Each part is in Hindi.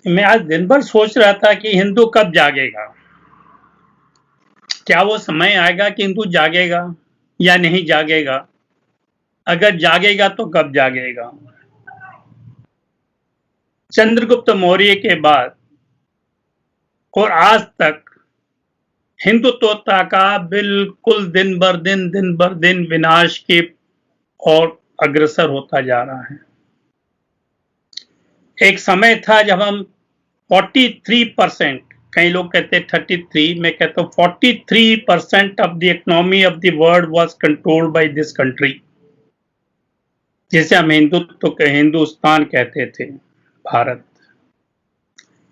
मैं आज दिन भर सोच रहा था कि हिंदू कब जागेगा। क्या वो समय आएगा कि हिंदू जागेगा या नहीं जागेगा? अगर जागेगा तो कब जागेगा? चंद्रगुप्त मौर्य के बाद और आज तक हिंदुत्वता का बिल्कुल दिन भर दिन विनाश की ओर अग्रसर होता जा रहा है। एक समय था जब हम 43%, कई लोग कहते हैं 33, मैं कहता हूँ 43% of the economy of the world was controlled by this country, जिसे हम हिंदुस्तान कहते थे, भारत।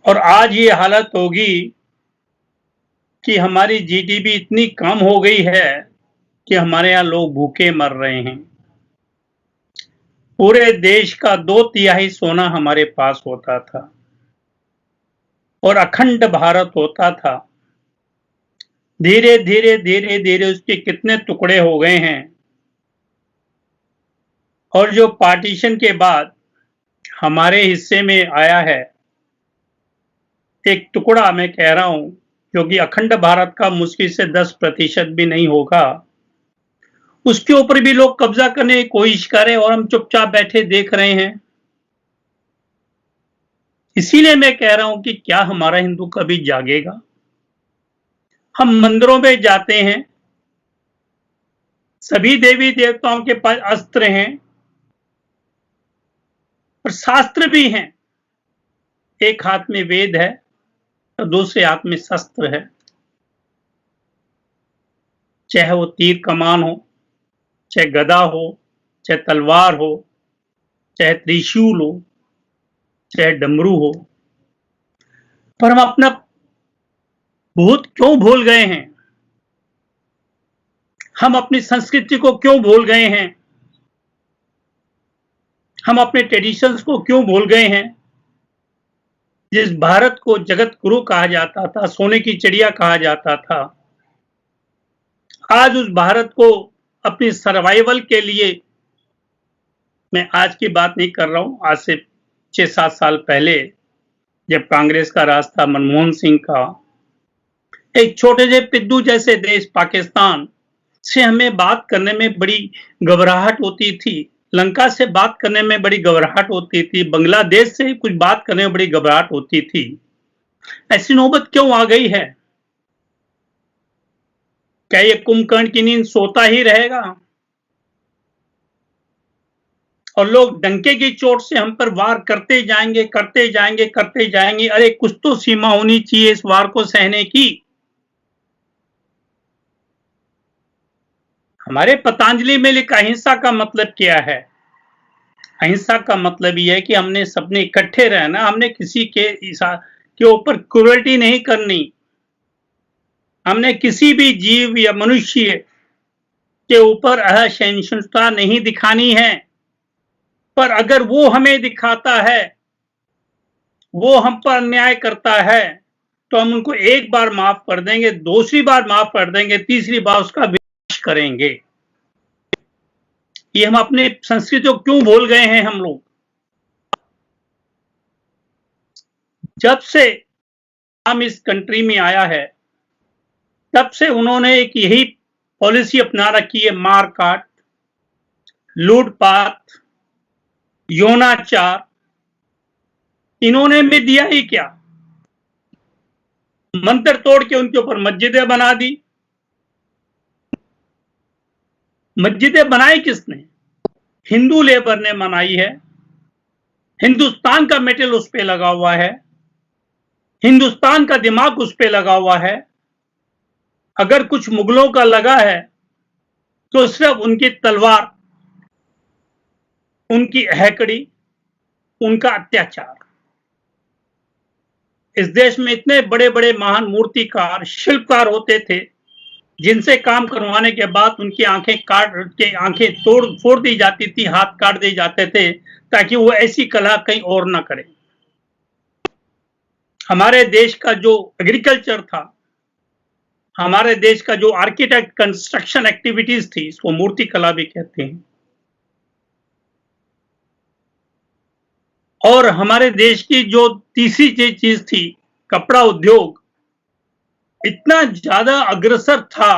और आज ये हालत होगी कि हमारी जीडीपी इतनी कम हो गई है कि हमारे यहाँ लोग भूखे मर रहे हैं। पूरे देश का 2/3 सोना हमारे पास होता था और अखंड भारत होता था। धीरे धीरे धीरे धीरे उसके कितने टुकड़े हो गए हैं। और जो पार्टीशन के बाद हमारे हिस्से में आया है एक टुकड़ा, मैं कह रहा हूं, जो कि अखंड भारत का मुश्किल से 10% भी नहीं होगा, उसके ऊपर भी लोग कब्जा करने की कोशिश कर रहे हैं और हम चुपचाप बैठे देख रहे हैं। इसीलिए मैं कह रहा हूं कि क्या हमारा हिंदू कभी जागेगा? हम मंदिरों में जाते हैं, सभी देवी देवताओं के पास अस्त्र हैं और शास्त्र भी हैं। एक हाथ में वेद है तो दूसरे हाथ में शस्त्र है, चाहे वो तीर कमान हो, चाहे गदा हो, चाहे तलवार हो, चाहे त्रिशूल हो, चाहे डमरू हो। पर हम अपना भूत क्यों भूल गए हैं? हम अपनी संस्कृति को क्यों भूल गए हैं? हम अपने ट्रेडिशंस को क्यों भूल गए हैं? जिस भारत को जगत गुरु कहा जाता था, सोने की चिड़िया कहा जाता था, आज उस भारत को अपनी सर्वाइवल के लिए, मैं आज की बात नहीं कर रहा हूं, आज से 6-7 साल पहले जब कांग्रेस का राज था, मनमोहन सिंह का, एक छोटे से पिद्दू जैसे देश पाकिस्तान से हमें बात करने में बड़ी घबराहट होती थी, लंका से बात करने में बड़ी घबराहट होती थी, बांग्लादेश से कुछ बात करने में बड़ी घबराहट होती थी। ऐसी नौबत क्यों आ गई है? क्या ये कुंभकर्ण की नींद सोता ही रहेगा और लोग डंके की चोट से हम पर वार करते जाएंगे, करते जाएंगे, करते जाएंगे? अरे कुछ तो सीमा होनी चाहिए इस वार को सहने की। हमारे पतंजलि में लिखा अहिंसा का मतलब क्या है? अहिंसा का मतलब यह है कि हमने सबने इकट्ठे रहना, हमने किसी के ऊपर क्रूरल्टी नहीं करनी, हमने किसी भी जीव या मनुष्य के ऊपर असहिष्णुता नहीं दिखानी है। पर अगर वो हमें दिखाता है, वो हम पर अन्याय करता है, तो हम उनको एक बार माफ कर देंगे, दूसरी बार माफ कर देंगे, तीसरी बार उसका विनाश करेंगे। ये हम अपने संस्कृति को क्यों भूल गए हैं हम लोग? जब से हम इस कंट्री में आया है तब से उन्होंने एक यही पॉलिसी अपना रखी है, मार काट, लूटपाट, यौनाचार। इन्होंने भी दिया ही क्या? मंदिर तोड़ के उनके ऊपर मस्जिदें बना दी। मस्जिदें बनाई किसने? हिंदू लेबर ने बनाई है। हिंदुस्तान का मेटल उस पे लगा हुआ है, हिंदुस्तान का दिमाग उस पे लगा हुआ है। अगर कुछ मुगलों का लगा है तो सिर्फ उनकी तलवार, उनकी हैकड़ी, उनका अत्याचार। इस देश में इतने बड़े बड़े महान मूर्तिकार, शिल्पकार होते थे, जिनसे काम करवाने के बाद उनकी आंखें तोड़ फोड़ दी जाती थी, हाथ काट दिए जाते थे, ताकि वो ऐसी कला कहीं और ना करे। हमारे देश का जो एग्रीकल्चर था, हमारे देश का जो आर्किटेक्ट कंस्ट्रक्शन एक्टिविटीज थी, इसको मूर्ति कला भी कहते हैं। और हमारे देश की जो तीसरी चीज थी, कपड़ा उद्योग इतना ज्यादा अग्रसर था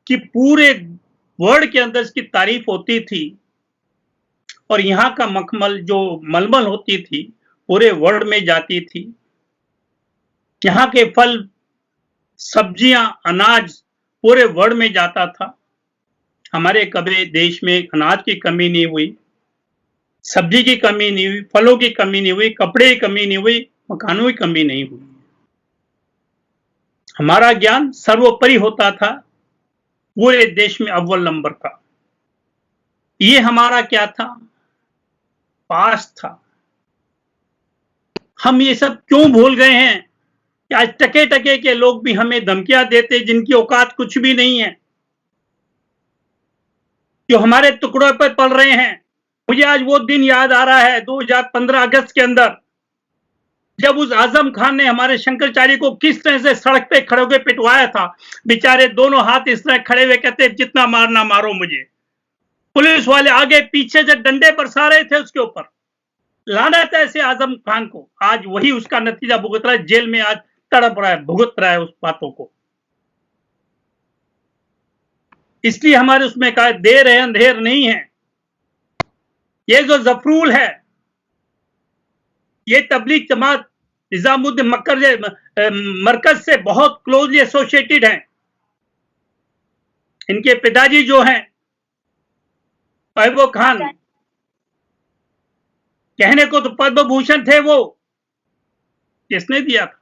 कि पूरे वर्ल्ड के अंदर इसकी तारीफ होती थी। और यहाँ का मखमल जो मलमल होती थी पूरे वर्ल्ड में जाती थी। यहाँ के फल, सब्जियां, अनाज पूरे वर्ल्ड में जाता था। हमारे कभी देश में अनाज की कमी नहीं हुई, सब्जी की कमी नहीं हुई, फलों की कमी नहीं हुई, कपड़े की कमी नहीं हुई, मकानों की कमी नहीं हुई। हमारा ज्ञान सर्वोपरि होता था, पूरे देश में अव्वल नंबर का। ये हमारा क्या था? पास था। हम ये सब क्यों भूल गए हैं कि आज टके टके के लोग भी हमें धमकियां देते, जिनकी औकात कुछ भी नहीं है, जो हमारे टुकड़ों पर पल रहे हैं। मुझे आज वो दिन याद आ रहा है 2015 अगस्त के अंदर, जब उस आजम खान ने हमारे शंकराचार्य को किस तरह से सड़क पे खड़े होकर पिटवाया था। बेचारे दोनों हाथ इस तरह खड़े हुए कहते, जितना मारना मारो मुझे। पुलिस वाले आगे पीछे से डंडे बरसा रहे थे उसके ऊपर। लानत है ऐसे आजम खान को। आज वही उसका नतीजा भुगत रहा है, जेल में आज तड़प रहा है, भुगत रहा है उस बातों को। इसलिए हमारे उसमें कहा देर है अंधेर नहीं है। ये जो जफरूल है, ये तबलीग जमात निजामुद्दीन मरकज से बहुत क्लोजली एसोसिएटेड हैं। इनके पिताजी जो हैं महबूब खान, कहने को तो पद्म भूषण थे वो। किसने दिया था?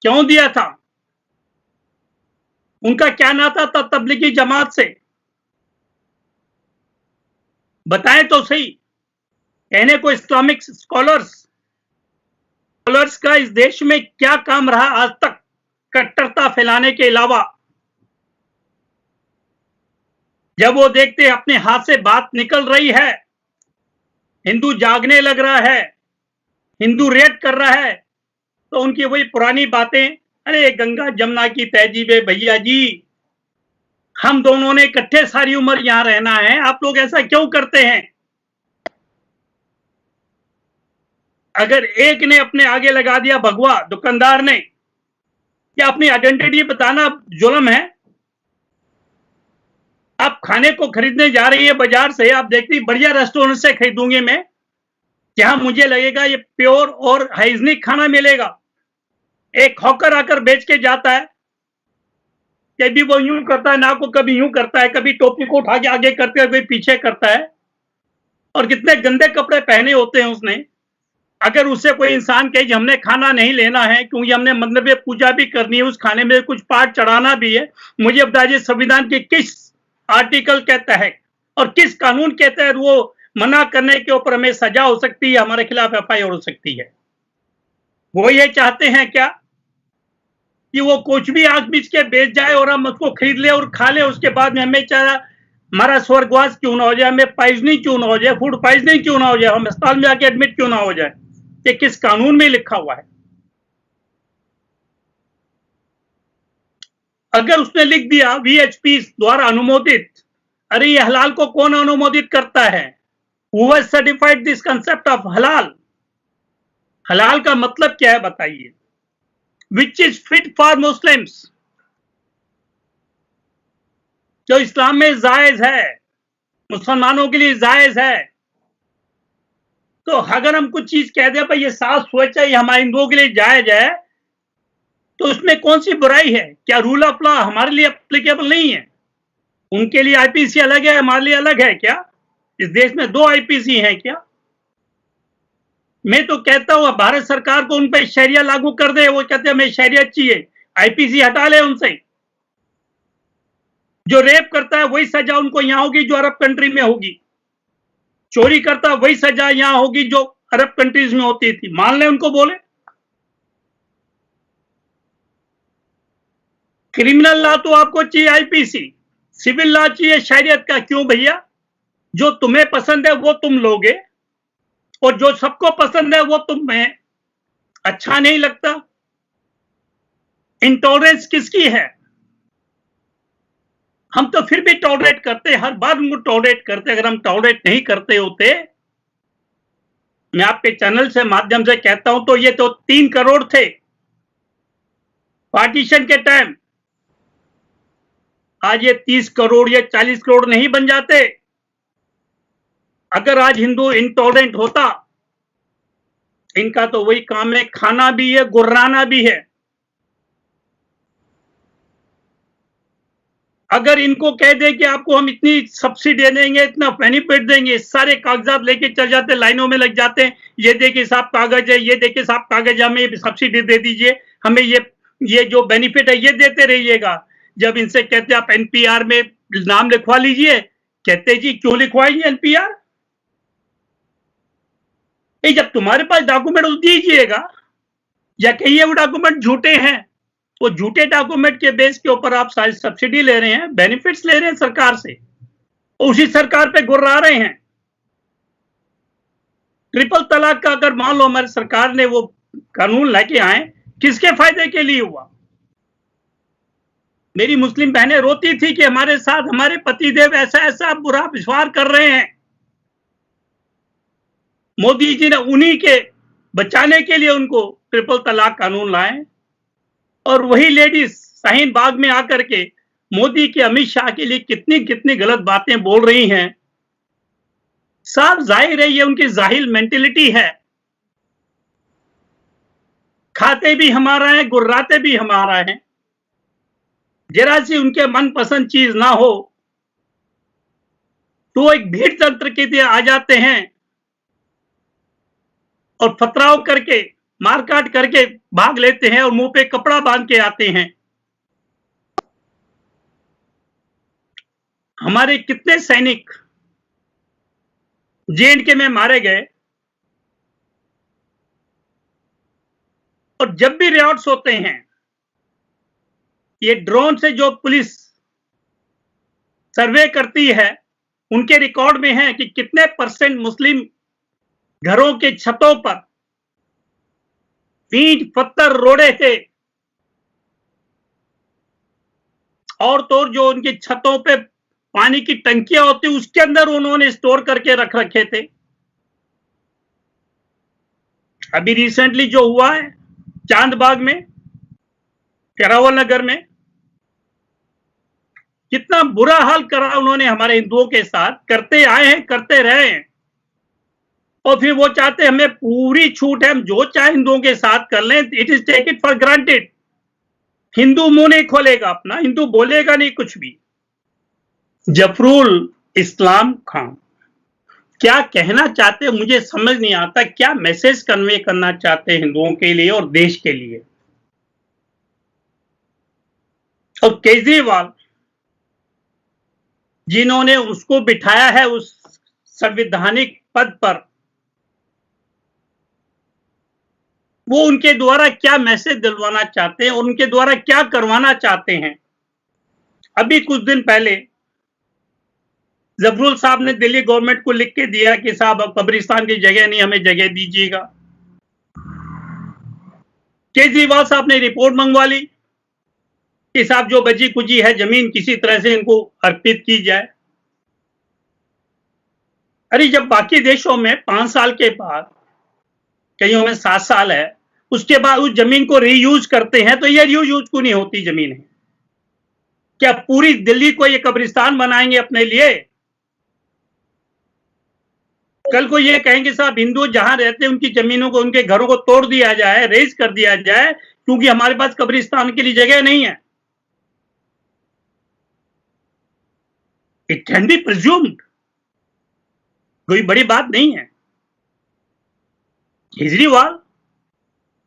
क्यों दिया था? उनका क्या नाता था तबलीगी जमात से? बताएं तो सही। कहने को इस्लामिक स्कॉलर्स का इस देश में क्या काम रहा आज तक, कट्टरता फैलाने के अलावा? जब वो देखते अपने हाथ से बात निकल रही है, हिंदू जागने लग रहा है, हिंदू रेड कर रहा है, तो उनकी वही पुरानी बातें, अरे गंगा जमुना की तहजीब है भैया जी, हम दोनों ने इकट्ठे सारी उम्र यहां रहना है, आप लोग ऐसा क्यों करते हैं? अगर एक ने अपने आगे लगा दिया भगवा दुकानदार ने, क्या अपनी आइडेंटिटी बताना जुल्म है? आप खाने को खरीदने जा रही है बाजार से, आप देखती बढ़िया रेस्टोरेंट से खरीदूंगी मैं, जहां मुझे लगेगा ये प्योर और हाइजीनिक खाना मिलेगा। एक हॉकर आकर बेच के जाता है, कभी वो यूं करता है, ना को कभी यूं करता है, कभी टोपी को उठा के आगे करते हुए पीछे करता है, और कितने गंदे कपड़े पहने होते हैं उसने। अगर उससे कोई इंसान कहे हमने खाना नहीं लेना है क्योंकि हमने मतलब पूजा भी करनी है, उस खाने में कुछ पाठ चढ़ाना भी है, मुझे बताइए संविधान के किस आर्टिकल के तहत और किस कानून के तहत वो मना करने के ऊपर हमें सजा हो सकती है, हमारे खिलाफ एफआईआर हो सकती है? वो ये चाहते हैं क्या कि वो कुछ भी आग बीच के बेच जाए और हम उसको खरीद ले और खा ले, उसके बाद में हमें चाहे हमारा स्वर्गवास क्यों ना हो जाए, हमें पॉइजनिंग क्यों ना हो जाए, फूड पॉइजनिंग क्यों ना हो जाए, हम अस्पताल में आके एडमिट क्यों ना हो जाए? ये किस कानून में लिखा हुआ है? अगर उसने लिख दिया वीएचपी द्वारा अनुमोदित, अरे ये हलाल को कौन अनुमोदित करता है? Who has certified this concept of halal? हलाल का मतलब क्या है बताइए? Which is fit for Muslims, जो इस्लाम में जायज है, मुसलमानों के लिए जायज है। तो अगर हम कुछ चीज कह दें भाई ये साफ सोच है, ये हमारे हिंदुओं के लिए जायज है, तो उसमें कौन सी बुराई है? क्या रूल ऑफ लॉ हमारे लिए एप्लीकेबल नहीं है? उनके लिए आईपीसी अलग है, हमारे लिए अलग है क्या? इस देश में 2 आईपीसी हैं क्या? मैं तो कहता हूं भारत सरकार को उन पर शरिया लागू कर दे। वो कहते हैं हमें शरियत चाहिए, आईपीसी हटा ले उनसे। जो रेप करता है वही सजा उनको यहां होगी जो अरब कंट्री में होगी, चोरी करता है वही सजा यहां होगी जो अरब कंट्रीज में होती थी। मान ले उनको, बोले क्रिमिनल लॉ तो आपको चाहिए आईपीसी, सिविल लॉ चाहिए शरीयत का। क्यों भैया? जो तुम्हें पसंद है वो तुम लोगे और जो सबको पसंद है वो तुम्हें अच्छा नहीं लगता। इंटॉलरेंस किसकी है? हम तो फिर भी टॉलरेट करते, हर बार उनको टॉलरेट करते। अगर हम टॉलरेट नहीं करते होते मैं आपके चैनल से माध्यम से कहता हूं, तो ये तो 3 करोड़ थे पार्टीशन के टाइम। आज ये 30 करोड़ या 40 करोड़ नहीं बन जाते अगर आज हिंदू इंटॉलरेंट होता। इनका तो वही काम है, खाना भी है, गुर्राना भी है। अगर इनको कह दे कि आपको हम इतनी सब्सिडी देंगे, इतना बेनिफिट देंगे, सारे कागजात लेके चल जाते, लाइनों में लग जाते हैं। ये देखिए साहब कागज है, ये देखिए साहब कागज, हमें सब्सिडी दे दीजिए, हमें ये जो बेनिफिट है ये देते रहिएगा। जब इनसे कहते आप एनपीआर में नाम लिखवा लीजिए, कहते जी क्यों लिखवाएंगे एनपीआर? जब तुम्हारे पास डॉक्यूमेंट दीजिएगा, या कहिए वो डॉक्यूमेंट झूठे हैं, वो झूठे डॉक्यूमेंट के बेस के ऊपर आप सारी सब्सिडी ले रहे हैं, बेनिफिट्स ले रहे हैं सरकार से, उसी सरकार पे गुर्रा रहे हैं। ट्रिपल तलाक का अगर मान लो हमारी सरकार ने वो कानून लेके आए, किसके फायदे के लिए हुआ? मेरी मुस्लिम बहनें रोती थी कि हमारे साथ हमारे पतिदेव ऐसा ऐसा बुरा व्यवहार कर रहे हैं। मोदी जी ने उन्हीं के बचाने के लिए उनको ट्रिपल तलाक कानून लाए, और वही लेडीज शाहीन बाग में आकर के मोदी के, अमित शाह के लिए कितनी कितनी गलत बातें बोल रही हैं। साफ जाहिर है ये उनकी जाहिल मेंटेलिटी है। खाते भी हमारा है, गुर्राते भी हमारा है। जरा सी उनके मनपसंद चीज ना हो तो एक भीड़ तंत्र के लिए आ जाते हैं और फतराव करके, मारकाट करके भाग लेते हैं और मुंह पे कपड़ा बांध के आते हैं। हमारे कितने सैनिक जेएनके में मारे गए, और जब भी रियॉट्स होते हैं, ये ड्रोन से जो पुलिस सर्वे करती है, उनके रिकॉर्ड में है कि कितने परसेंट मुस्लिम घरों के छतों पर ईंट पत्थर रोड़े थे, और तो जो उनकी छतों पे पानी की टंकियां होती उसके अंदर उन्होंने स्टोर करके रख रखे थे। अभी रिसेंटली जो हुआ है चांदबाग में, करावल नगर में, कितना बुरा हाल करा उन्होंने हमारे हिंदुओं के साथ, करते आए हैं, करते रहे हैं, और फिर वो चाहते हमें पूरी छूट है, हम जो चाहे हिंदुओं के साथ कर लें। It is take it for granted. Hindu मुंह नहीं खोलेगा अपना, हिंदू बोलेगा नहीं कुछ भी। जफरुल इस्लाम खान क्या कहना चाहते हैं मुझे समझ नहीं आता, क्या मैसेज कन्वे करना चाहते हैं हिंदुओं के लिए और देश के लिए। और केजरीवाल जिन्होंने उसको बिठाया है उस संवैधानिक पद पर, वो उनके द्वारा क्या मैसेज दिलवाना चाहते हैं और उनके द्वारा क्या करवाना चाहते हैं। अभी कुछ दिन पहले जफरुल साहब ने दिल्ली गवर्नमेंट को लिख के दिया कि साहब अब कब्रिस्तान की जगह नहीं, हमें जगह दीजिएगा। केजरीवाल साहब ने रिपोर्ट मंगवा ली कि साहब जो बची कुची है जमीन किसी तरह से इनको अर्पित की जाए। अरे जब बाकी देशों में 5 साल के बाद, कईयों में 7 साल है, उसके बाद उस जमीन को रीयूज करते हैं, तो ये रीयूज को नहीं होती जमीन है। क्या पूरी दिल्ली को ये कब्रिस्तान बनाएंगे अपने लिए? कल को ये कहेंगे साहब हिंदू जहां रहते हैं उनकी जमीनों को, उनके घरों को तोड़ दिया जाए, रेज कर दिया जाए, क्योंकि हमारे पास कब्रिस्तान के लिए जगह नहीं है। इट कैन बी प्रिज्यूम्ड, कोई बड़ी बात नहीं है। केजरीवाल,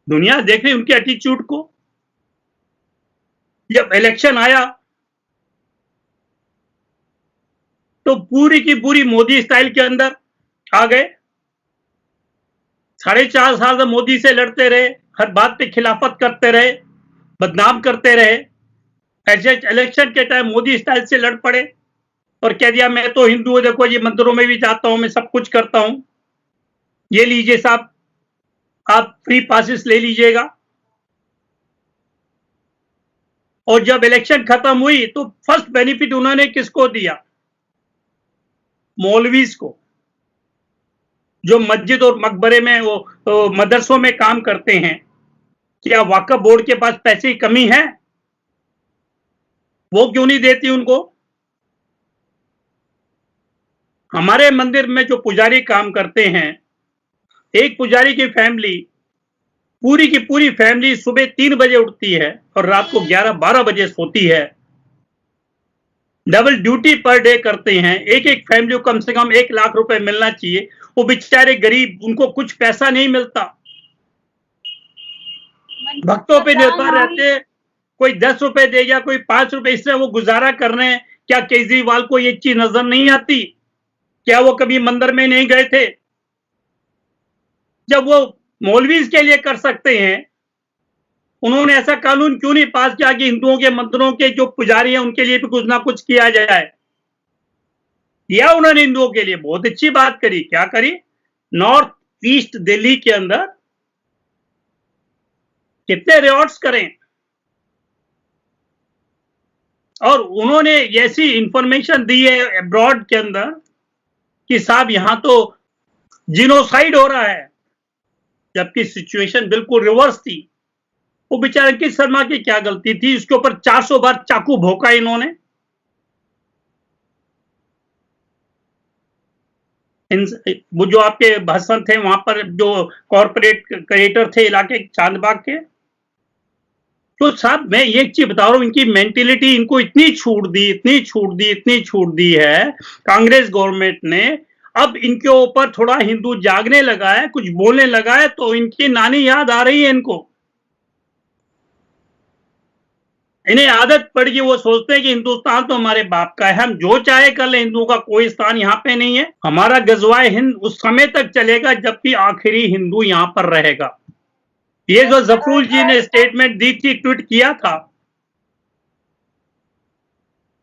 दुनिया देख रही उनके एटीट्यूड को। जब इलेक्शन आया तो पूरी की पूरी मोदी स्टाइल के अंदर आ गए। 4.5 साल से मोदी से लड़ते रहे, हर बात पे खिलाफत करते रहे, बदनाम करते रहे। ऐसे इलेक्शन के टाइम मोदी स्टाइल से लड़ पड़े और कह दिया मैं तो हिंदू हूं, देखो ये मंदिरों में भी जाता हूं, मैं सब कुछ करता हूं, ये लीजिए साहब आप फ्री पासिस ले लीजिएगा। और जब इलेक्शन खत्म हुई तो फर्स्ट बेनिफिट उन्होंने किसको दिया? मौलवीज को। जो मस्जिद और मकबरे में वो मदरसों में काम करते हैं, क्या वक्फ बोर्ड के पास पैसे की कमी है? वो क्यों नहीं देती उनको? हमारे मंदिर में जो पुजारी काम करते हैं, एक पुजारी की फैमिली, पूरी की पूरी फैमिली सुबह 3 बजे उठती है और रात को 11-12 बजे सोती है। डबल ड्यूटी पर डे करते हैं। एक एक फैमिली को कम से कम 1 लाख रुपए मिलना चाहिए। वो बेचारे गरीब, उनको कुछ पैसा नहीं मिलता, भक्तों पे निर्भर रहते। कोई 10 रुपए देगा, कोई 5 रुपए, इससे वो गुजारा कर रहे हैं। क्या केजरीवाल को ये चीज नजर नहीं आती? क्या वो कभी मंदिर में नहीं गए थे? जब वो मौलवीज के लिए कर सकते हैं, उन्होंने ऐसा कानून क्यों नहीं पास किया कि हिंदुओं के मंदिरों के जो पुजारी हैं उनके लिए भी कुछ ना कुछ किया जाए? किया उन्होंने हिंदुओं के लिए, बहुत अच्छी बात करी। क्या करी? नॉर्थ ईस्ट दिल्ली के अंदर कितने रिजॉर्ट्स करें, और उन्होंने ऐसी इंफॉर्मेशन दी है अब्रॉड के अंदर कि साहब यहां तो जिनोसाइड हो रहा है, जबकि सिचुएशन बिल्कुल रिवर्स थी। वो बेचारे अंकित शर्मा की क्या गलती थी? इसके ऊपर 400 बार चाकू भोंका इन्होंने। वो जो आपके भाषण थे वहां पर, जो कॉर्पोरेट क्रिएटर थे इलाके चांदबाग के, तो साहब मैं एक चीज बता रहा हूं, इनकी मेंटेलिटी, इनको इतनी छूट दी, इतनी छूट दी, इतनी छूट दी है कांग्रेस गवर्नमेंट ने। अब इनके ऊपर थोड़ा हिंदू जागने लगा है, कुछ बोलने लगा है, तो इनकी नानी याद आ रही है इनको। इन्हें आदत पड़ गई, वो सोचते हैं कि हिंदुस्तान तो हमारे बाप का है, हम जो चाहे कर ले, हिंदुओं का कोई स्थान यहाँ पे नहीं है। हमारा गजवाए हिंद उस समय तक चलेगा जबकि आखिरी हिंदू यहाँ पर रहेगा। ये जो जफरुल जी ने स्टेटमेंट दी थी, ट्वीट किया था,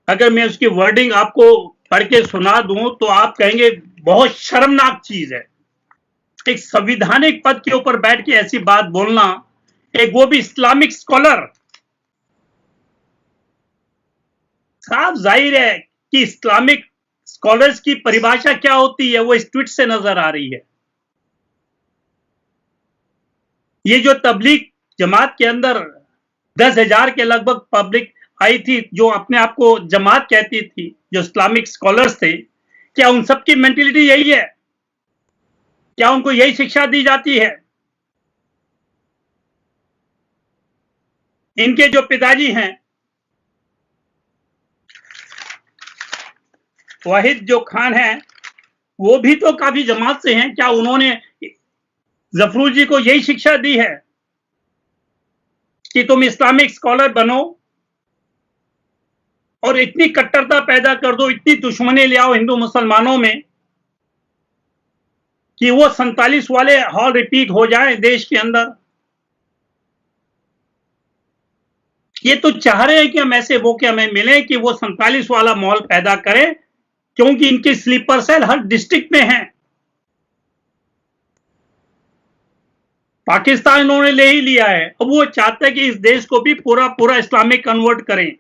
अगर मैं उसकी वर्डिंग आपको पढ़ के सुना दूं तो आप कहेंगे बहुत शर्मनाक चीज है। एक संविधानिक पद के ऊपर बैठ के ऐसी बात बोलना, एक वो भी इस्लामिक स्कॉलर। साफ जाहिर है कि इस्लामिक स्कॉलर्स की परिभाषा क्या होती है, वो इस ट्वीट से नजर आ रही है। ये जो तबलीग जमात के अंदर 10,000 के लगभग पब्लिक आई थी, जो अपने आप को जमात कहती थी, जो इस्लामिक स्कॉलर्स थे, क्या उन सबकी मेंटेलिटी यही है? क्या उनको यही शिक्षा दी जाती है? इनके जो पिताजी हैं वाहिद जो खान हैं, वो भी तो काफी जमात से हैं। क्या उन्होंने जफरुल जी को यही शिक्षा दी है कि तुम इस्लामिक स्कॉलर बनो और इतनी कट्टरता पैदा कर दो, इतनी दुश्मनी ले आओ हिंदू मुसलमानों में कि वो 47 वाले हॉल रिपीट हो जाए देश के अंदर? ये तो चाह रहे हैं कि हम ऐसे मौके हमें मिले कि वो 47 वाला माहौल पैदा करें, क्योंकि इनके स्लीपर सेल हर डिस्ट्रिक्ट में हैं। पाकिस्तान इन्होंने ले ही लिया है, अब वो चाहते हैं कि इस देश को भी पूरा पूरा इस्लामिक कन्वर्ट करें।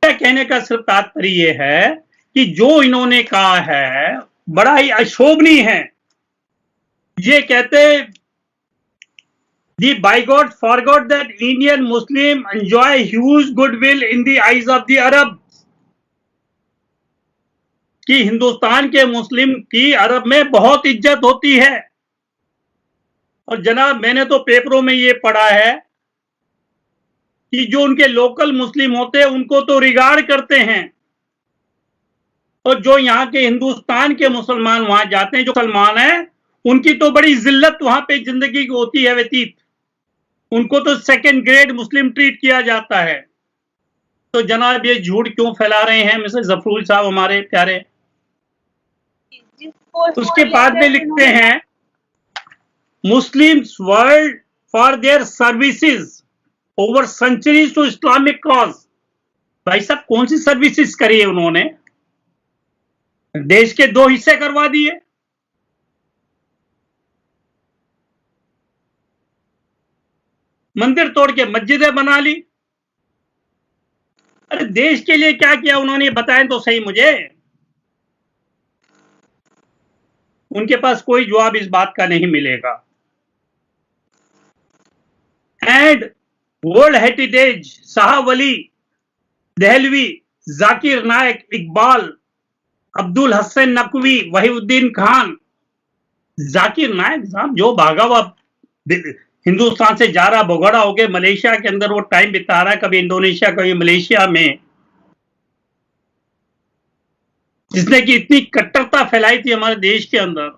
कहने का सिर्फ तात्पर्य यह है कि जो इन्होंने कहा है बड़ा ही अशोभनीय है। ये कहते The bygone forgot that Indian Muslim enjoy huge goodwill in the eyes of the Arabs, कि हिंदुस्तान के मुस्लिम की अरब में बहुत इज्जत होती है। और जनाब मैंने तो पेपरों में ये पढ़ा है कि जो उनके लोकल मुस्लिम होते हैं उनको तो रिगार्ड करते हैं, और जो यहाँ के हिंदुस्तान के मुसलमान वहां जाते हैं, जो मुसलमान हैं, उनकी तो बड़ी जिल्लत वहां पे जिंदगी होती है व्यतीत। उनको तो सेकंड ग्रेड मुस्लिम ट्रीट किया जाता है। तो जनाब ये झूठ क्यों फैला रहे हैं मिस्टर जफरुल साहब हमारे प्यारे? उसके बाद में लिखते हैं Muslims world for their services over centuries to Islamic cause. भाई साहब कौन सी सर्विसेज करी है उन्होंने? देश के 2 हिस्से करवा दिए। मंदिर तोड़ के मस्जिदें बना ली। अरे देश के लिए क्या किया उन्होंने, बताएं तो सही मुझे। उनके पास कोई जवाब इस बात का नहीं मिलेगा। एंड वर्ल्ड हेरिटेज, शाह वली, दहलवी, जाकिर नायक, इकबाल, अब्दुल हसन नकवी, वहीउद्दीन खान। जाकिर नायक साहब जो भागा हुआ हिंदुस्तान से जा रहा, भगोड़ा हो गया, मलेशिया के अंदर वो टाइम बिता रहा है, कभी इंडोनेशिया कभी मलेशिया में, जिसने की इतनी कट्टरता फैलाई थी हमारे देश के अंदर।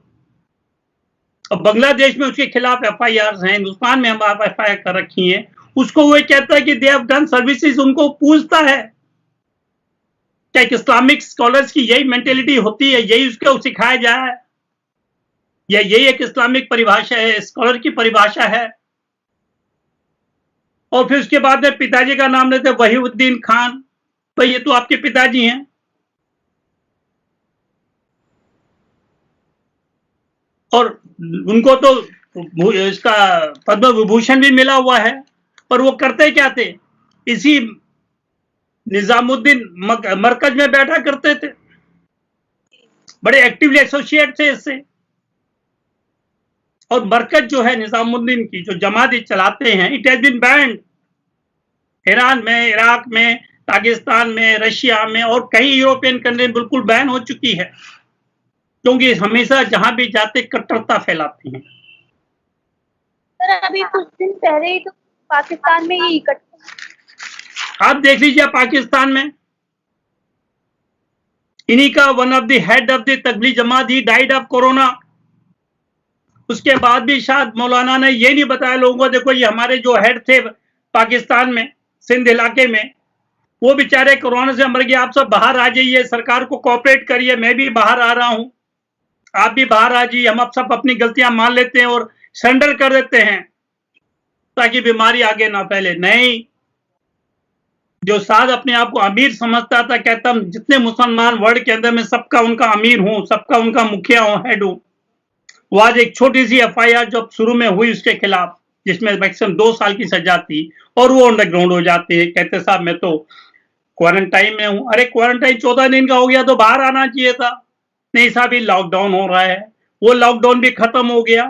और बांग्लादेश में उसके खिलाफ FIRs हैं, हिंदुस्तान में हम FIR कर रखी हैं। उसको वो कहता है कि दे हैव डन सर्विसेज, उनको पूछता है क्या एक इस्लामिक स्कॉलर्स की यही मेंटेलिटी होती है, यही उसको सिखाया जाए, या यही एक इस्लामिक परिभाषा है, स्कॉलर की परिभाषा है? और फिर उसके बाद में पिताजी का नाम लेते वहीउद्दीन खान, तो ये तो आपके पिताजी हैं। और उनको तो इसका पद्म विभूषण भी मिला हुआ है, पर वो करते क्या थे, इसी निजामुद्दीन मरकज में बैठा करते थे, बड़े एक्टिवली एसोसिएट थे इससे। और मरकज जो है निजामुद्दीन की, जो जमात चलाते हैं, it has been banned Iran में, इराक में, पाकिस्तान में, रशिया में और कई यूरोपियन कंट्री बिल्कुल बैन हो चुकी है, क्योंकि हमेशा जहां भी जाते कट्टरता फैलाती हैं। सर अभी कुछ दिन पहले ही तो पाकिस्तान में ही आप देख लीजिए, पाकिस्तान में इन्हीं का one of the head of the Tabligh Jamaat ही डाइड ऑफ कोरोना। उसके बाद भी शायद मौलाना ने ये नहीं बताया लोगों को, देखो ये हमारे जो हेड थे पाकिस्तान में, सिंध इलाके में, वो बेचारे कोरोना से मर गए, आप सब बाहर आ जाइए, सरकार को कोऑपरेट करिए, मैं भी बाहर आ रहा हूं, आप भी बाहर आ जाइए, हम अब सब अपनी गलतियां मान लेते हैं और सरेंडर कर देते हैं ताकि बीमारी आगे ना फैले। नहीं, जो साद अपने आप को अमीर समझता था, कहता हम जितने मुसलमान वर्ल्ड के अंदर में सबका उनका अमीर हूं, सबका उनका मुखिया हूं, हेड हूं। वो आज एक छोटी सी FIR जब शुरू में हुई उसके खिलाफ, जिसमें मैक्सिमम 2 साल की सजा थी, और वो अंडरग्राउंड हो जाते हैं, कहते साहब मैं तो क्वारंटाइन में हूं। अरे क्वारंटाइन 14 दिन का हो गया तो बाहर आना चाहिए था। नहीं साहब ये लॉकडाउन हो रहा है, वो लॉकडाउन भी खत्म हो गया।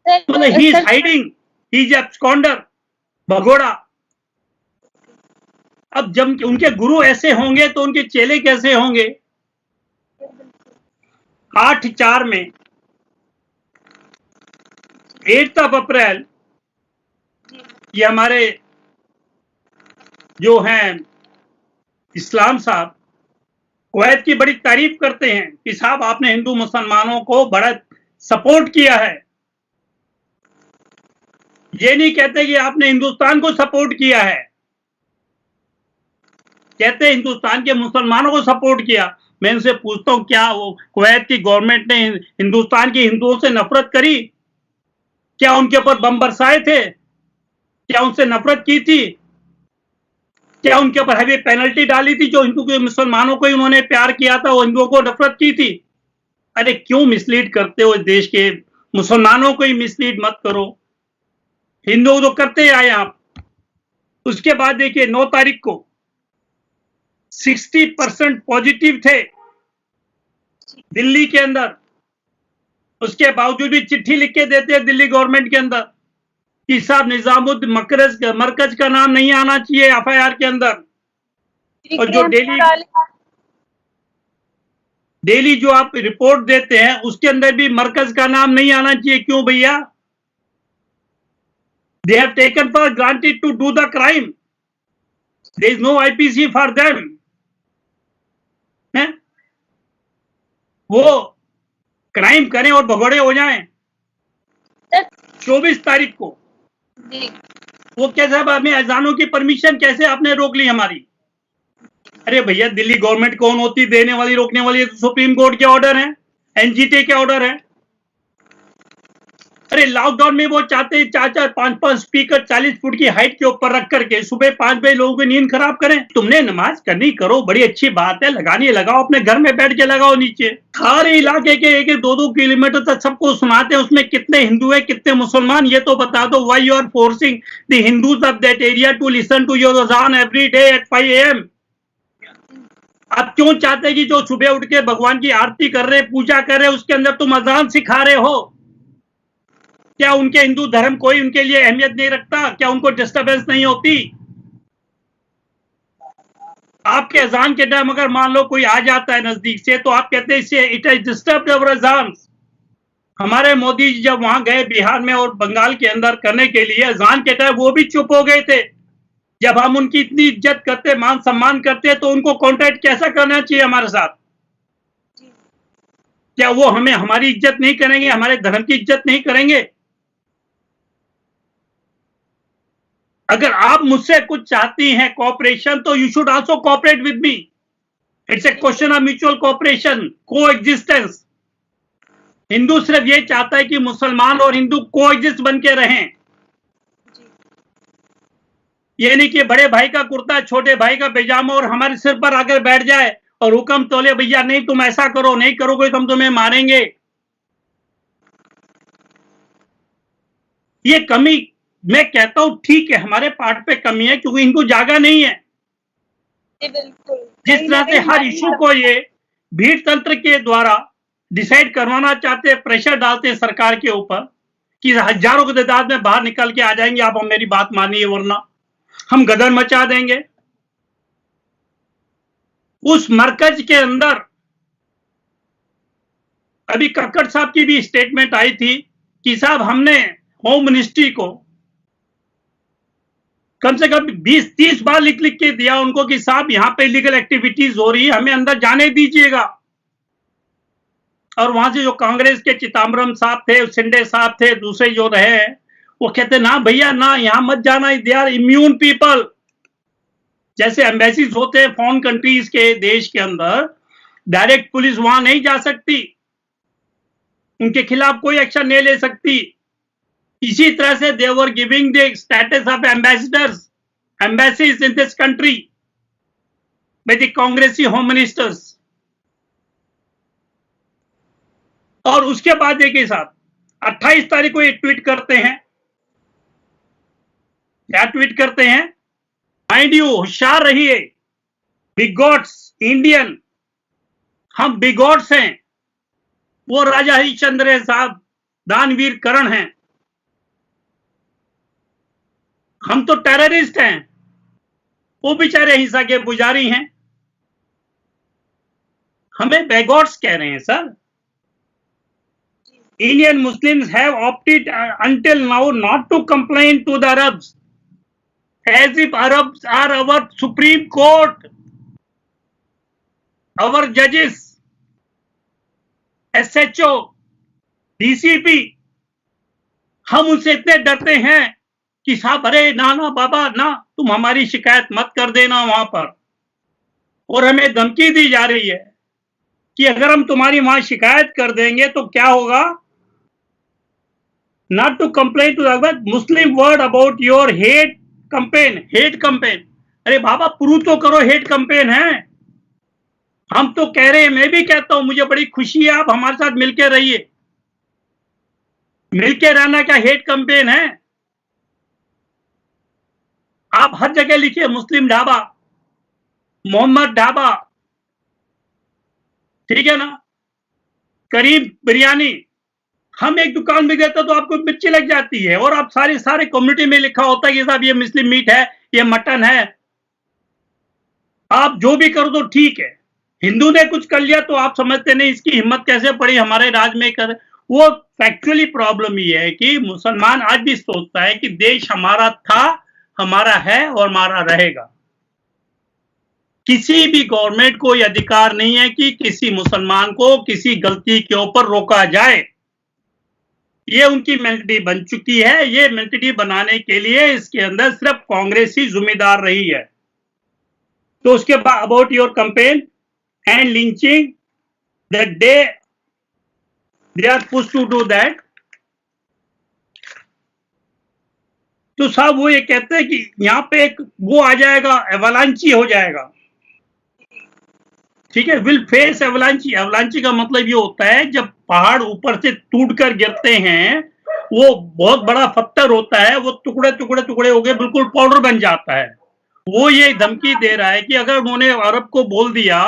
मतलब he is hiding, he is absconder, भगोड़ा। अब जब उनके गुरु ऐसे होंगे तो उनके चेले कैसे होंगे? 8/4 में 8 अप्रैल ये हमारे जो हैं इस्लाम साहब कुवैत की बड़ी तारीफ करते हैं कि साहब आपने हिंदू मुसलमानों को बड़ा सपोर्ट किया है। ये नहीं कहते कि आपने हिंदुस्तान को सपोर्ट किया है, कहते हिंदुस्तान के मुसलमानों को सपोर्ट किया। मैं इनसे पूछता हूं क्या वो कुवैत की गवर्नमेंट ने हिंदुस्तान के हिंदुओं से नफरत करी? क्या उनके ऊपर बम बरसाए थे? क्या उनसे नफरत की थी? क्या उनके ऊपर हैवी पेनल्टी डाली थी? जो हिंदू के मुसलमानों को ही उन्होंने प्यार किया था, वो हिंदुओं को नफरत की थी? अरे क्यों मिसलीड करते हो? देश के मुसलमानों को ही मिसलीड मत करो, हिंदू तो करते आए आप। उसके बाद देखिए 9 तारीख को 60% पॉजिटिव थे दिल्ली के अंदर। उसके बावजूद भी चिट्ठी लिख के देते हैं दिल्ली गवर्नमेंट के अंदर कि साहब निजामुद्दीन मरकज का नाम नहीं आना चाहिए FIR के अंदर। और जो डेली जो आप रिपोर्ट देते हैं उसके अंदर भी मरकज का नाम नहीं आना चाहिए। क्यों भैया? They have taken for granted to do the crime, there is no IPC for them. वो क्राइम करें और भगोड़े हो जाएं। 24 तारीख को वो कैसे हमें अजानों की परमिशन कैसे आपने रोक ली हमारी? अरे भैया दिल्ली गवर्नमेंट कौन होती देने वाली, रोकने वाली? तो सुप्रीम कोर्ट के ऑर्डर है, NGT के ऑर्डर है। अरे लॉकडाउन में वो चाहते 4-4, 5-5 स्पीकर 40 फुट की हाइट के ऊपर रख करके सुबह 5 बजे लोगों की नींद खराब करें। तुमने नमाज करनी करो, बड़ी अच्छी बात है, लगानी लगाओ, अपने घर में बैठ के लगाओ नीचे। सारे इलाके के 1-2 किलोमीटर तक सबको सुनाते हैं उसमें कितने हिंदू है कितने मुसलमान, ये तो बता दो। Why you are forcing the Hindus of that area to listen to your azaan every day at 5 AM? आप क्यों चाहते हैं कि जो सुबह उठ के भगवान की आरती कर रहे, पूजा कर रहे, उसके अंदर तुम अजान सिखा रहे हो? क्या उनके हिंदू धर्म कोई उनके लिए अहमियत नहीं रखता? क्या उनको डिस्टर्बेंस नहीं होती? आपके अजान के टाइम अगर मान लो कोई आ जाता है नजदीक से, तो आप कहते हैं इससे इट हैज डिस्टर्ब्ड अवर अजान। हमारे मोदी जी जब वहां गए बिहार में और बंगाल के अंदर करने के लिए, अजान के टाइम वो भी चुप हो गए थे। जब हम उनकी इतनी इज्जत करते, मान सम्मान करते, तो उनको कॉन्ट्रैक्ट कैसा करना चाहिए हमारे साथ? क्या वो हमें हमारी इज्जत नहीं करेंगे, हमारे धर्म की इज्जत नहीं करेंगे? अगर आप मुझसे कुछ चाहती हैं कोऑपरेशन, तो you should also cooperate with me. It's a question of mutual cooperation, को एग्जिस्टेंस। हिंदू सिर्फ ये चाहता है कि मुसलमान और हिंदू को एग्जिस्ट बन के रहें। ये नहीं कि बड़े भाई का कुर्ता, छोटे भाई का पैजामा और हमारे सिर पर आकर बैठ जाए और हुक्म तोले, भैया नहीं तुम ऐसा करो, नहीं करोगे तो हम तुम्हें मारेंगे। ये कमी, मैं कहता हूं ठीक है, हमारे पार्ट पे कमी है, क्योंकि इनको जागा नहीं है। बिल्कुल। जिस तरह से हर इशू को ये भीड़ तंत्र के द्वारा डिसाइड करवाना चाहते हैं, प्रेशर डालते हैं सरकार के ऊपर कि हजारों की तादाद में बाहर निकल के आ जाएंगे, आप मेरी बात मानिए वरना हम गदर मचा देंगे। उस मरकज के अंदर अभी कक्कड़ साहब की भी स्टेटमेंट आई थी कि साहब हमने होम मिनिस्ट्री को कम से कम 20-30 बार लिख लिख के दिया उनको कि साहब यहां पे इलीगल एक्टिविटीज हो रही है, हमें अंदर जाने दीजिएगा। और वहां से जो कांग्रेस के चिदम्बरम साहब थे, शिंदे साहब थे, दूसरे जो रहे, वो कहते ना भैया ना, यहां मत जाना, दे आर इम्यून पीपल। जैसे एम्बेसीज होते हैं फॉरेन कंट्रीज के देश के अंदर, डायरेक्ट पुलिस वहां नहीं जा सकती, उनके खिलाफ कोई एक्शन नहीं ले सकती। इसी तरह से they were giving the status of ambassadors, embassies in this country by the कांग्रेसी होम मिनिस्टर्स। और उसके बाद एक ही साथ 28 तारीख को एक ट्वीट करते हैं। क्या ट्वीट करते हैं? माइंड यू, होशियार रहिए, बिगॉट्स इंडियन, हम बिगॉट्स हैं, वो राजा हरिश्चंद्र है साहब, दानवीर करण हैं, हम तो टेररिस्ट हैं, वो बेचारे हिंसा के पुजारी हैं, हमें बेगॉट्स कह रहे हैं sir. Indian Muslims have opted until now not to complain to the Arabs, as if Arabs are our Supreme Court, our judges, SHO, DCP। हम उनसे इतने डरते हैं कि साहब अरे ना ना बाबा ना, तुम हमारी शिकायत मत कर देना वहां पर। और हमें धमकी दी जा रही है कि अगर हम तुम्हारी वहां शिकायत कर देंगे तो क्या होगा? Not to complain to the Muslim word about your hate campaign, hate campaign। अरे बाबा प्रूव तो करो हेट कैंपेन है। हम तो कह रहे हैं, मैं भी कहता हूं, मुझे बड़ी खुशी है आप हमारे साथ मिलकर रहिए। मिलकर रहना क्या हेट कैंपेन है? आप हर जगह लिखिए मुस्लिम ढाबा, मोहम्मद ढाबा, ठीक है ना, करीम बिरयानी। हम एक दुकान में गए तो आपको मिर्ची लग जाती है, और आप सारे कम्युनिटी में लिखा होता है कि साहब ये मुस्लिम मीट है, ये मटन है। आप जो भी करो तो ठीक है, हिंदू ने कुछ कर लिया तो आप समझते नहीं इसकी हिम्मत कैसे पड़ी हमारे राज में कर। वो फैक्चुअली प्रॉब्लम ये है कि मुसलमान आज भी सोचता है कि देश हमारा था, हमारा है और हमारा रहेगा। किसी भी गवर्नमेंट को यह अधिकार नहीं है कि किसी मुसलमान को किसी गलती के ऊपर रोका जाए। ये उनकी मेंटलिटी बन चुकी है। ये मेंटलिटी बनाने के लिए इसके अंदर सिर्फ कांग्रेस ही जिम्मेदार रही है। तो उसके बाद about your campaign and lynching, the day they are push to do that, तो साहब वो ये कहते हैं कि यहाँ पे एक वो आ जाएगा, एवलांची हो जाएगा, ठीक है, विल फेस एवलांची। एवलांची का मतलब ये होता है जब पहाड़ ऊपर से टूटकर गिरते हैं, वो बहुत बड़ा पत्थर होता है, वो टुकड़े टुकड़े टुकड़े हो गए बिल्कुल पाउडर बन जाता है, वो ये धमकी दे रहा है कि अगर उन्होंने अरब को बोल दिया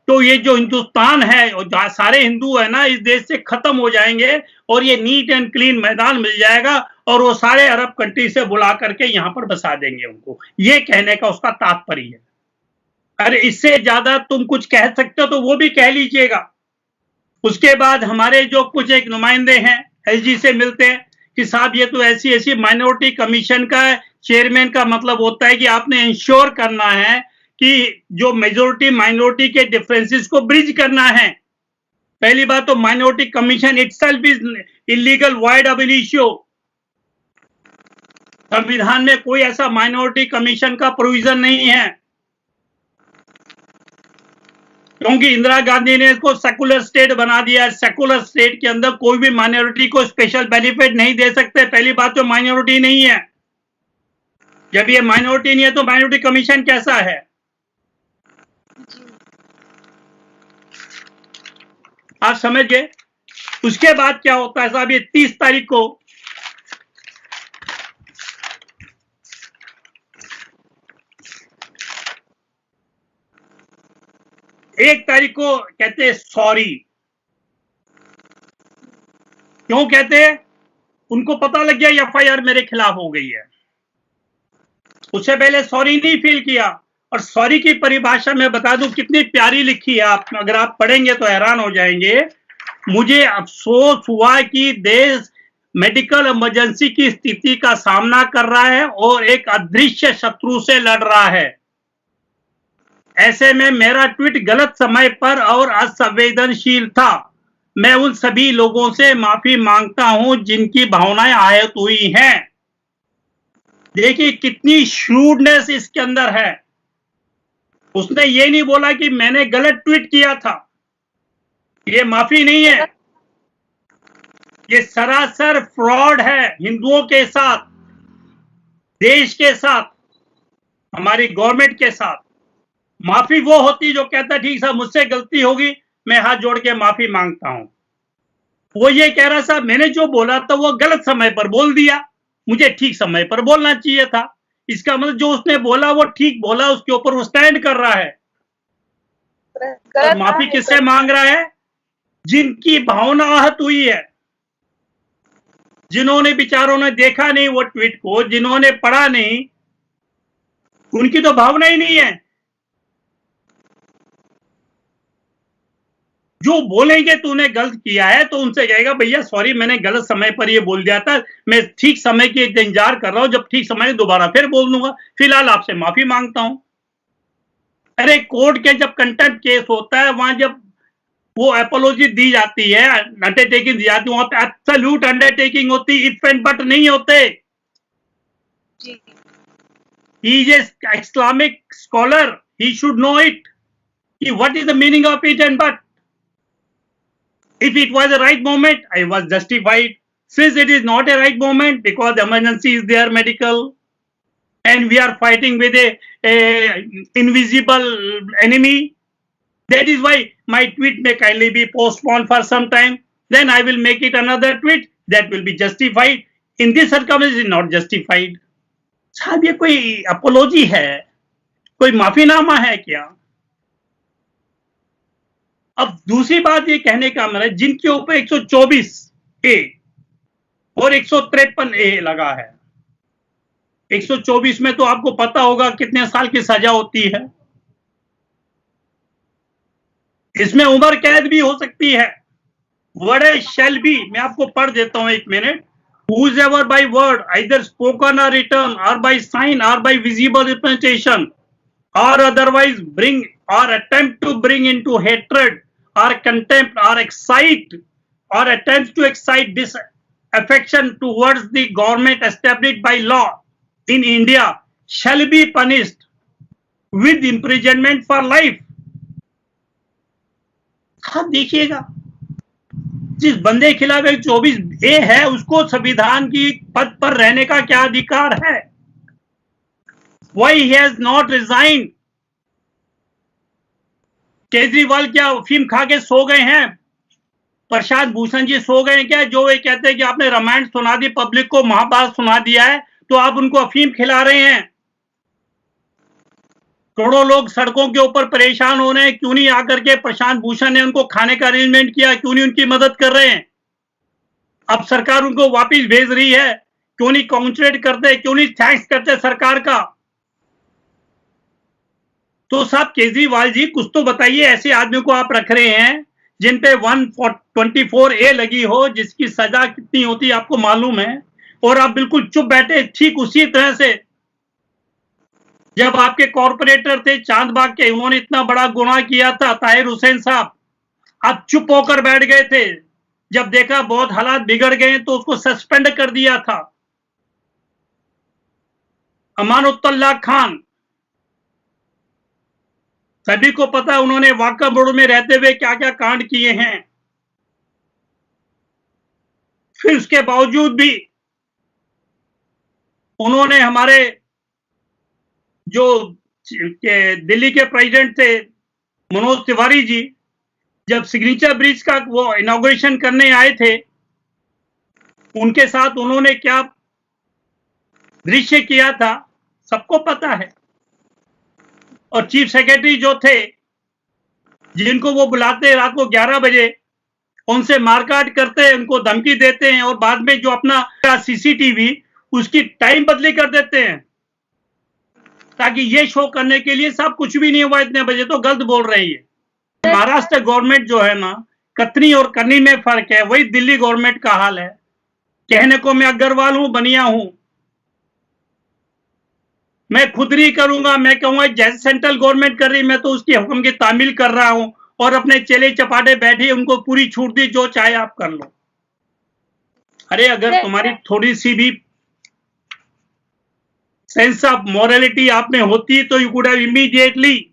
तो ये जो हिंदुस्तान है और जहाँ सारे हिंदू है ना, इस देश से खत्म हो जाएंगे और ये नीट एंड क्लीन मैदान मिल जाएगा और वो सारे अरब कंट्री से बुला करके यहाँ पर बसा देंगे उनको। ये कहने का उसका तात्पर्य है। अरे इससे ज्यादा तुम कुछ कह सकते हो तो वो भी कह लीजिएगा। उसके बाद हमारे जो कुछ एक नुमाइंदे हैं एसजी से मिलते हैं कि साहब ये तो ऐसी ऐसी माइनॉरिटी कमीशन का चेयरमैन का मतलब होता है कि आपने इंश्योर करना है कि जो मेजोरिटी माइनॉरिटी के डिफरेंसेस को ब्रिज करना है। पहली बात तो minority commission itself is illegal wide अब इनिशियो। संविधान में कोई ऐसा माइनॉरिटी कमीशन का प्रोविजन नहीं है, क्योंकि इंदिरा गांधी ने इसको सेकुलर स्टेट बना दिया। सेकुलर स्टेट के अंदर कोई भी माइनॉरिटी को स्पेशल बेनिफिट नहीं दे सकते। पहली बात तो माइनॉरिटी नहीं है। जब ये माइनॉरिटी नहीं है तो माइनॉरिटी कमीशन कैसा है? आप समझ गए? उसके बाद क्या होता है साहब, ये 30 तारीख को एक तारीख को कहते हैं सॉरी। क्यों कहते हैं? उनको पता लग गया एफआईआर मेरे खिलाफ हो गई है। उससे पहले सॉरी नहीं फील किया। और सॉरी की परिभाषा मैं बता दूं कितनी प्यारी लिखी है, आप अगर आप पढ़ेंगे तो हैरान हो जाएंगे। मुझे अफसोस हुआ कि देश मेडिकल इमरजेंसी की स्थिति का सामना कर रहा है और एक अदृश्य शत्रु से लड़ रहा है। ऐसे में मेरा ट्वीट गलत समय पर और असंवेदनशील था। मैं उन सभी लोगों से माफी मांगता हूं जिनकी भावनाएं आहत हुई हैं। देखिए कितनी श्रूडनेस इसके अंदर है। उसने ये नहीं बोला कि मैंने गलत ट्वीट किया था। ये माफी नहीं है, ये सरासर फ्रॉड है हिंदुओं के साथ, देश के साथ, हमारी गवर्नमेंट के साथ। माफी वो होती जो कहता ठीक साहब मुझसे गलती होगी, मैं हाथ जोड़ के माफी मांगता हूं। वो ये कह रहा साहब मैंने जो बोला था वो गलत समय पर बोल दिया, मुझे ठीक समय पर बोलना चाहिए था। इसका मतलब जो उसने बोला वो ठीक बोला, उसके ऊपर वो स्टैंड कर रहा है। और माफी किससे मांग रहा है? जिनकी भावना आहत हुई है, जिन्होंने बेचारों ने देखा नहीं वो ट्वीट को, जिन्होंने पढ़ा नहीं, उनकी तो भावना ही नहीं है। जो बोलेंगे तूने गलत किया है तो उनसे कहेगा भैया सॉरी मैंने गलत समय पर ये बोल दिया था, मैं ठीक समय के इंतजार कर रहा हूं, जब ठीक समय दोबारा फिर बोल दूंगा, फिलहाल आपसे माफी मांगता हूं। अरे कोर्ट के जब कंटेम्प्ट केस होता है वहां जब वो अपोलॉजी दी जाती है, अंडरटेकिंग दी जाती है, वहां पे एब्सोल्यूट अंडरटेकिंग होती, इफ एंड बट नहीं होते। He is a Islamic scholar, he should know it कि what is the meaning of it and but. If it was a right moment, I was justified. Since it is not a right moment, because emergency is there, medical, and we are fighting with a invisible enemy, that is why my tweet may kindly be postponed for some time. Then I will make it another tweet that will be justified. In this circumstance, it is not justified. साहब ये कोई apology है, कोई माफीनामा है क्या? अब दूसरी बात ये कहने का मतलब जिनके ऊपर 124 ए और 153 ए लगा है, 124 में तो आपको पता होगा कितने साल की सजा होती है, इसमें उम्र कैद भी हो सकती है। वर्ड शैल बी, मैं आपको पढ़ देता हूं एक minute. whosoever by word either spoken or written or by sign or by visible representation or otherwise bring or attempt to bring into hatred or contempt or excite or attempts to excite disaffection towards the government established by law in India shall be punished with imprisonment for life. आप देखिएगा जिस बंदे के खिलाफ 124 ए है उसको संविधान की पद पर रहने का क्या अधिकार है? Why he has not resigned? Kejriwal क्या अफीम खा के सो गए हैं? प्रशांत भूषण जी सो गए हैं क्या? जो ये कहते हैं कि आपने रामायण सुना दी पब्लिक को, महाभारत सुना दिया है तो आप उनको अफीम खिला रहे हैं। करोड़ों लोग सड़कों के ऊपर परेशान हो रहे हैं, क्यों नहीं आकर के प्रशांत भूषण ने उनको खाने का अरेंजमेंट किया, क्यों नहीं उनकी मदद कर रहे हैं? अब सरकार उनको वापिस भेज रही है, क्यों नहीं कॉन्ग्रेचुलेट करते, क्यों नहीं थैंक्स करते सरकार का? तो साहब केजरीवाल जी कुछ तो बताइए, ऐसे आदमी को आप रख रहे हैं जिन पे 124A लगी हो, जिसकी सजा कितनी होती है आपको मालूम है, और आप बिल्कुल चुप बैठे। ठीक उसी तरह से जब आपके कॉर्पोरेटर थे चांदबाग के, उन्होंने इतना बड़ा गुनाह किया था, ताहिर हुसैन साहब, आप चुप होकर बैठ गए थे। जब देखा बहुत हालात बिगड़ गए तो उसको सस्पेंड कर दिया था। अमानुल्लाह खान, सभी को पता उन्होंने वाका बोर्ड में रहते हुए क्या क्या कांड किए हैं। फिर उसके बावजूद भी उन्होंने हमारे जो दिल्ली के प्रेसिडेंट थे मनोज तिवारी जी, जब सिग्नेचर ब्रिज का वो इनॉग्रेशन करने आए थे, उनके साथ उन्होंने क्या दृश्य किया था सबको पता है। और चीफ सेक्रेटरी जो थे, जिनको वो बुलाते रात को 11 बजे, उनसे मारकाट करते हैं, उनको धमकी देते हैं, और बाद में जो अपना सीसीटीवी उसकी टाइम बदली कर देते हैं, ताकि ये शो करने के लिए सब कुछ भी नहीं हुआ इतने बजे, तो गलत बोल रही है। महाराष्ट्र गवर्नमेंट जो है ना, कतनी और करनी में फर्क है, वही दिल्ली गवर्नमेंट का हाल है। कहने को मैं अग्रवाल हूं, बनिया हूं, मैं खुद नहीं करूंगा, मैं कहूंगा जैसे सेंट्रल गवर्नमेंट कर रही, मैं तो उसके हुक्म की तामील कर रहा हूं, और अपने चेले चपाटे बैठे उनको पूरी छूट दी, जो चाहे आप कर लो। अरे अगर तुम्हारी थोड़ी सी भी सेंस ऑफ मोरालिटी आप में होती तो you could have immediately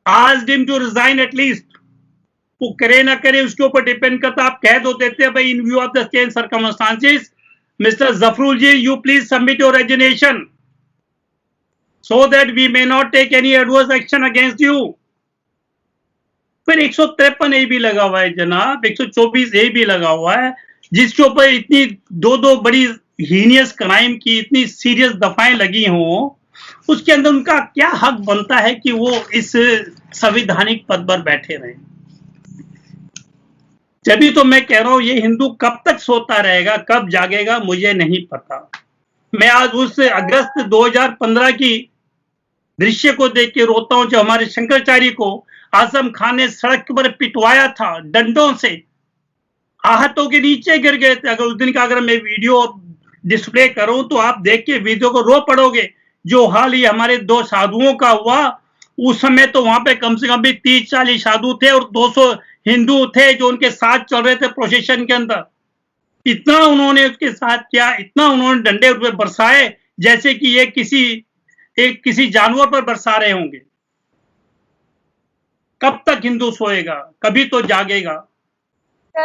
asked him to resign at least. वो करे ना करे उसके ऊपर डिपेंड करता, आप कह दो देते भाई in view of the change circumstances mister Zafarul ji you please submit your resignation so that we may not take any adverse action against you। फिर 153A भी लगा हुआ है जनाब, 124A भी लगा हुआ है, जिसके ऊपर इतनी दो बड़ी हीनियस क्राइम की इतनी सीरियस दफाएं लगी हों, उसके अंदर उनका क्या हक बनता है कि वो इस संवैधानिक पद पर बैठे रहे? जब तो मैं कह रहा हूं ये हिंदू कब तक सोता रहेगा, कब जागेगा, मुझे नहीं पता। मैं आज उस अगस्त 2015 की दृश्य को देख के रोता हूं, जो हमारे शंकराचार्य को आजम खान ने सड़क पर पिटवाया था डंडों से, आहतों के नीचे गिर गए थे। अगर उस दिन का अगर मैं वीडियो डिस्प्ले करूं तो आप देख के वीडियो को रो पड़ोगे। जो हाल ही हमारे 2 साधुओं का हुआ, उस समय तो वहां पे कम से कम भी 30-40 साधु थे और 200 हिंदू थे जो उनके साथ चल रहे थे प्रोसेशन के अंदर। इतना उन्होंने उसके साथ किया, इतना उन्होंने डंडे उस पर बरसाए जैसे कि ये किसी जानवर पर बरसा रहे होंगे। कब तक हिंदू सोएगा? कभी तो जागेगा।